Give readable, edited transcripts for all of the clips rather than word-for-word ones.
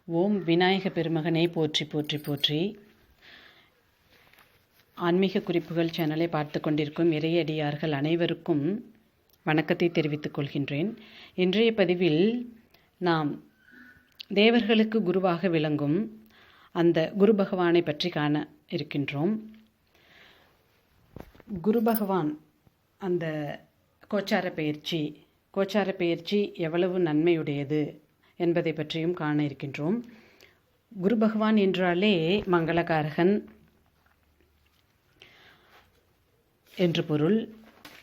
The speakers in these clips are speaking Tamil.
ஓம் விநாயக பெருமகனை போற்றி போற்றி போற்றி. ஆன்மீக குறிப்புகள் சேனலை பார்த்து கொண்டிருக்கும் இறையடியார்கள் அனைவருக்கும் வணக்கத்தை தெரிவித்துக் கொள்கின்றேன். இன்றைய பதிவில் நாம் தேவர்களுக்கு குருவாக விளங்கும் அந்த குரு பகவானை பற்றி காண இருக்கின்றோம். குரு பகவான் அந்த கோச்சார பெயர்ச்சி எவ்வளவு நன்மையுடையது என்பதை பற்றியும் காண இருக்கின்றோம். குரு பகவான் என்றாலே மங்களகாரகன் என்று பொருள்.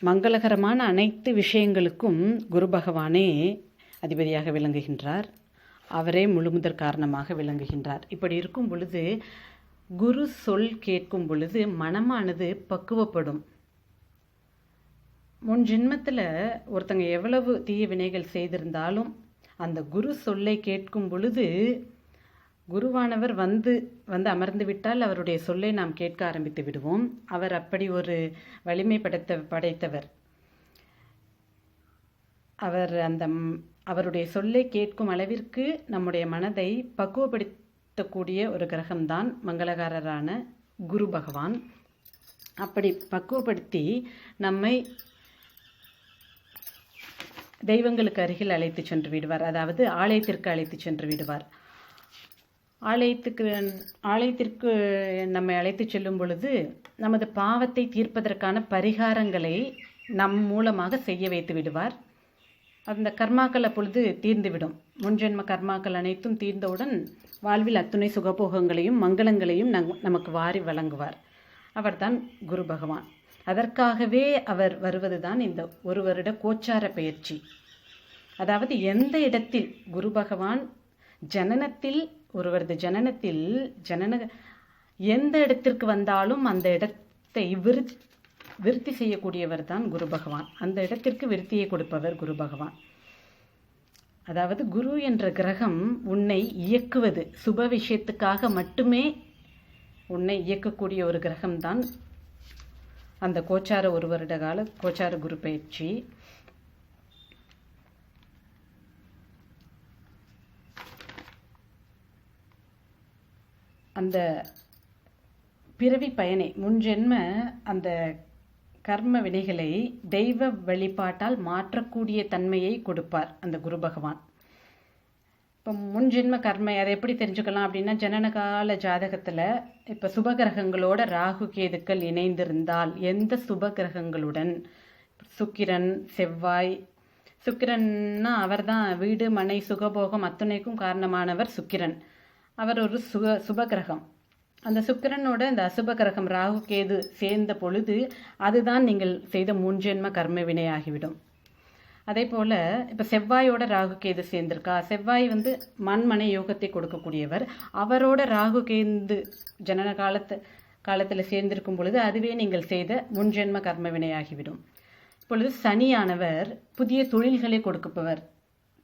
மங்களகரமான அனைத்து விஷயங்களுக்கும் குரு பகவானே அதிபதியாக விளங்குகின்றார். அவரே முழுமுதற் காரணமாக விளங்குகின்றார். இப்படி இருக்கும் பொழுது குரு சொல் கேட்கும் பொழுது மனமானது பக்குவப்படும். முன் ஜென்மத்தில் ஒருத்தங்க எவ்வளவு தீய வினைகள் செய்திருந்தாலும் அந்த குரு சொல்லை கேட்கும் பொழுது குருவானவர் வந்து அமர்ந்து விட்டால் அவருடைய சொல்லை நாம் கேட்க ஆரம்பித்து விடுவோம். அவர் அப்படி ஒரு வலிமை படைத்தவர். அவருடைய சொல்லை கேட்கும் அளவிற்கு நம்முடைய மனதை பக்குவப்படுத்தக்கூடிய ஒரு கிரகம்தான் மங்களகாரரான குரு பகவான். அப்படி பக்குவப்படுத்தி நம்மை தெய்வங்களுக்கு அருகில் அழைத்து சென்று விடுவார். அதாவது ஆலயத்திற்கு அழைத்து சென்று விடுவார். ஆலயத்திற்கு நம்மை அழைத்து செல்லும் பொழுது நமது பாவத்தை தீர்ப்பதற்கான பரிகாரங்களை நம் மூலமாக செய்ய வைத்து விடுவார். அந்த கர்மாக்கள் அப்பொழுது தீர்ந்துவிடும். முன்ஜென்ம கர்மாக்கள் அனைத்தும் தீர்ந்தவுடன் வாழ்வில் அத்துணை சுகபோகங்களையும் மங்களங்களையும் நமக்கு வாரி வழங்குவார். அவர்தான் குரு பகவான். அதற்காகவே அவர் வருவதுதான் இந்த ஒரு வருட கோச்சார பெயர்ச்சி. அதாவது எந்த இடத்தில் குரு பகவான் ஒருவரது ஜனனத்தில் எந்த இடத்திற்கு வந்தாலும் அந்த இடத்தை விருத்தி செய்யக்கூடியவர் தான் குரு பகவான். அந்த இடத்திற்கு விருத்தியை கொடுப்பவர் குரு பகவான். அதாவது குரு என்ற கிரகம் உன்னை இயக்குவது, சுப விஷயத்துக்காக மட்டுமே உன்னை இயக்கக்கூடிய ஒரு கிரகம்தான் அந்த கோச்சார ஒரு வருட கால கோச்சார குரு பயிற்சி. அந்த பிறவி பயனை முன்ஜென்ம அந்த கர்ம வினைகளை தெய்வ வழிபாட்டால் மாற்றக்கூடிய தன்மையை கொடுப்பார் அந்த குரு பகவான். இப்போ முன்ஜென்ம கர்மை அதை எப்படி தெரிஞ்சுக்கலாம் அப்படின்னா, ஜனனகால ஜாதகத்தில் இப்போ சுபகிரகங்களோட ராகு கேதுக்கள் இணைந்திருந்தால், எந்த சுபகிரகங்களுடன் சுக்கிரன் செவ்வாய், சுக்கிரன்னா அவர் தான் வீடு மனை சுகபோகம் அத்துணைக்கும் காரணமானவர் சுக்கிரன். அவர் ஒரு சுபகிரகம். அந்த சுக்கிரனோட இந்த அசுப கிரகம் ராகு கேது சேர்ந்த பொழுது அதுதான் நீங்கள் செய்த முன்ஜென்ம கர்ம வினையாகிவிடும். அதே போல் இப்போ செவ்வாயோட ராகு கேது சேர்ந்திருக்கா, செவ்வாய் மண்மனை யோகத்தை கொடுக்கக்கூடியவர். அவரோட ராகு கேந்து ஜனன காலத்தில் சேர்ந்திருக்கும் பொழுது அதுவே நீங்கள் செய்த முன்ஜென்ம கர்ம வினையாகிவிடும். இப்பொழுது சனியானவர் புதிய தொழில்களை கொடுப்பவர்,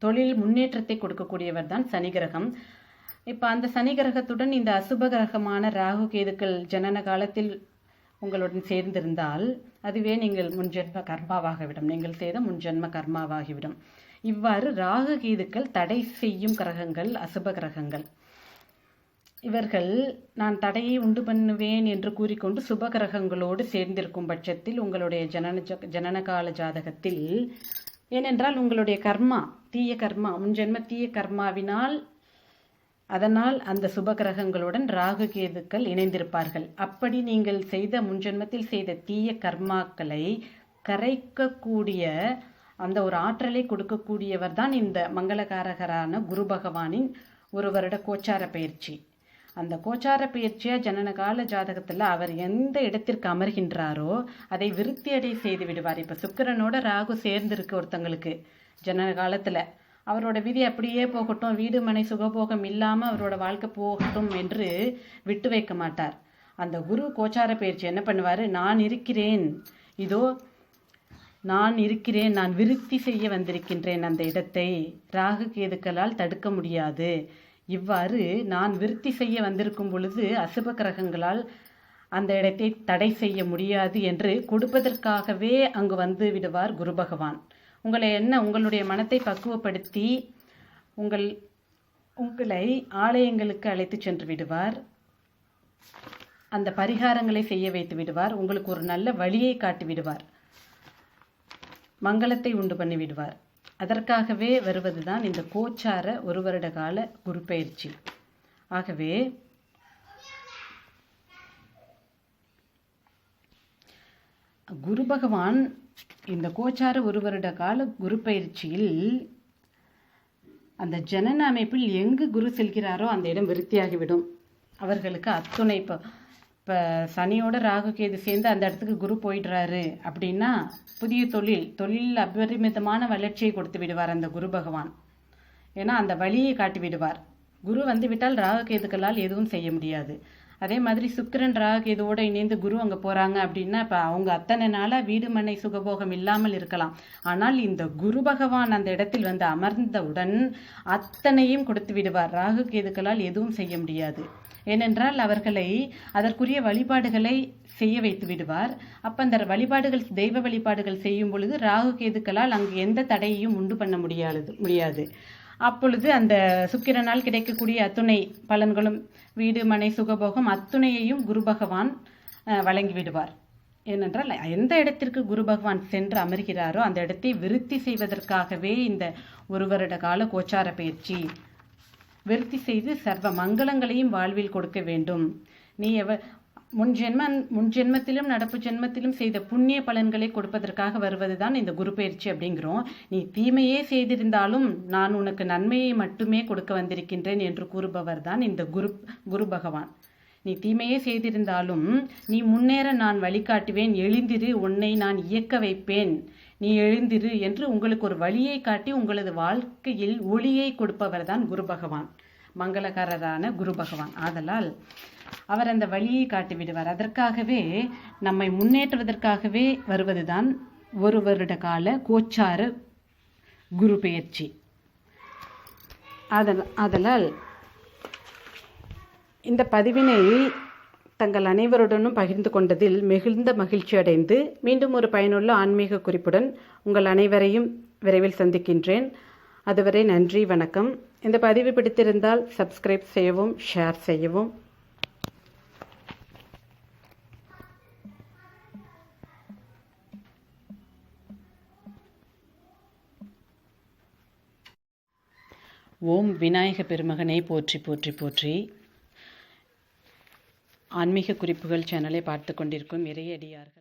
தொழில் முன்னேற்றத்தை கொடுக்கக்கூடியவர் தான் சனி கிரகம். இப்போ அந்த சனி கிரகத்துடன் இந்த அசுப கிரகமான ராகு கேதுக்கள் ஜனன காலத்தில் உங்களுடன் சேர்ந்திருந்தால் அதுவே நீங்கள் முன்ஜென்ம கர்மாவாகிவிடும், நீங்கள் செய்த முன்ஜென்ம கர்மாவாகிவிடும். இவ்வாறு ராகு கேதுக்கள் தடை செய்யும் கிரகங்கள், அசுப கிரகங்கள். இவர்கள் நான் தடையை உண்டு பண்ணுவேன் என்று கூறிக்கொண்டு சுப கிரகங்களோடு சேர்ந்திருக்கும் பட்சத்தில் உங்களுடைய ஜனனகால ஜாதகத்தில், ஏனென்றால் உங்களுடைய கர்மா தீய கர்மா, முன்ஜென்ம தீய கர்மாவினால் அதனால் அந்த சுப கிரகங்களுடன் ராகு கேதுக்கள் இணைந்திருப்பார்கள். அப்படி நீங்கள் செய்த முன்ஜென்மத்தில் செய்த தீய கர்மாக்களை கரைக்கக்கூடிய அந்த ஒரு ஆற்றலை கொடுக்கக்கூடியவர் தான் இந்த மங்களகாரகரான குரு பகவானின் ஒரு வருட கோச்சார பயிற்சி. அந்த கோச்சார பயிற்சியா ஜனனகால ஜாதகத்தில் அவர் எந்த இடத்திற்கு அமர்கின்றாரோ அதை விருத்தி அடை செய்து விடுவார். இப்போ சுக்கிரனோட ராகு சேர்ந்திருக்கு ஒருத்தங்களுக்கு ஜனன காலத்தில், அவரோட விதி அப்படியே போகட்டும், வீடு மனை சுகபோகம் இல்லாமல் அவரோட வாழ்க்கை போகட்டும் என்று விட்டு வைக்க மாட்டார். அந்த குரு கோச்சார பயிற்சி என்ன பண்ணுவார், நான் இருக்கிறேன், நான் விருத்தி செய்ய வந்திருக்கின்றேன் அந்த இடத்தை, ராகு கேதுக்களால் தடுக்க முடியாது. இவ்வாறு நான் விருத்தி செய்ய வந்திருக்கும் பொழுது அசுப கிரகங்களால் அந்த இடத்தை தடை செய்ய முடியாது என்று கொடுப்பதற்காகவே அங்கு வந்து விடுவார் குரு பகவான். உங்களுடைய மனத்தை பக்குவப்படுத்தி உங்களை ஆலயங்களுக்கு அழைத்து சென்று விடுவார். அந்த பரிகாரங்களை செய்ய வைத்து விடுவார். உங்களுக்கு ஒரு நல்ல வழியை காட்டி விடுவார். மங்களத்தை உண்டு பண்ணி விடுவார். அதற்காகவே வருவதுதான் இந்த கோச்சார 1 வருட கால குரு பயிற்சி. ஆகவே குரு பகவான் இந்த கோச்சார 1 வருட கால குரு பயிற்சியில் அந்த ஜனன அமைப்பில் எங்கு குரு செல்கிறாரோ அந்த இடம் விருத்தியாகிவிடும். அவர்களுக்கு அத்துணை இப்போ சனியோட ராகு கேது சேர்ந்து அந்த இடத்துக்கு குரு போயிடுறாரு அப்படின்னா புதிய தொழில் அபரிமிதமான வளர்ச்சியை கொடுத்து விடுவார் அந்த குரு பகவான். ஏன்னா அந்த வழியை காட்டி விடுவார். குரு வந்து விட்டால் ராகு கேதுக்களால் எதுவும் செய்ய முடியாது. அதே மாதிரி சுக்கிரன் ராகு கேதுவோடு இணைந்து குரு அங்கே போகிறாங்க அப்படின்னா இப்போ அவங்க அத்தனை நாளாக வீடு மனை சுகபோகம் இல்லாமல் இருக்கலாம். ஆனால் இந்த குரு பகவான் அந்த இடத்தில் வந்து அமர்ந்தவுடன் அத்தனையும் கொடுத்து விடுவார். ராகு கேதுக்களால் எதுவும் செய்ய முடியாது. ஏனென்றால் அவர்களை அதற்குரிய வழிபாடுகளை செய்ய வைத்து விடுவார். அப்போ அந்த வழிபாடுகள் தெய்வ வழிபாடுகள் செய்யும் பொழுது ராகு கேதுக்களால் அங்கு எந்த தடையையும் உண்டு பண்ண முடியாது. அப்பொழுது அந்த சுக்கிரனால் கிடைக்கக்கூடிய அத்துணை பலன்களும் வீடு மனை சுகபோகம் அத்துணையையும் குரு பகவான் வழங்கிவிடுவார். ஏனென்றால் எந்த இடத்திற்கு குரு பகவான் சென்று அமர்கிறாரோ அந்த இடத்தை விருத்தி செய்வதற்காகவே இந்த 1 வருட கால கோச்சார பயிற்சி. விருத்தி செய்து சர்வ மங்களங்களையும் வாழ்வில் கொடுக்க வேண்டும். நீ முன் ஜென்மத்திலும் நடப்பு ஜென்மத்திலும் செய்த புண்ணிய பலன்களை கொடுப்பதற்காக வருவதுதான் இந்த குரு பயிற்சி அப்படிங்கிறோம். நீ தீமையே செய்திருந்தாலும் நான் உனக்கு நன்மையை மட்டுமே கொடுக்க வந்திருக்கின்றேன் என்று கூறுபவர் தான் இந்த குரு பகவான். நீ தீமையே செய்திருந்தாலும் நீ முன்னேற நான் வழிகாட்டுவேன், எழுந்திரு, உன்னை நான் இயக்க வைப்பேன், நீ எழுந்திரு என்று உங்களுக்கு ஒரு வழியை காட்டி உங்களது வாழ்க்கையில் ஒளியை கொடுப்பவர் தான் குரு பகவான், மங்களகரரான குரு பகவான். ஆதலால் அவர் அந்த வழியை காட்டி விடுவார். அதற்காகவே நம்மை முன்னேற்றுவதற்காகவே வருவதுதான் 1 வருட கால கோச்சார குரு பெயர்ச்சி. ஆதலால் இந்த பதிவினை தங்கள் அனைவருடனும் பகிர்ந்து கொண்டதில் மிகுந்த மகிழ்ச்சி அடைந்து மீண்டும் ஒரு பயனுள்ள ஆன்மீக குறிப்புடன் உங்கள் அனைவரையும் விரைவில் சந்திக்கின்றேன். அதுவரை நன்றி, வணக்கம். இந்த பதிவு பிடித்திருந்தால் சப்ஸ்கிரைப் செய்யவும், ஷேர் செய்யவும். ஓம் விநாயக பெருமகனை போற்றி போற்றி போற்றி. ஆன்மீக குறிப்புகள் சேனலை பார்த்து கொண்டிருக்கும் இறையடியார்கள்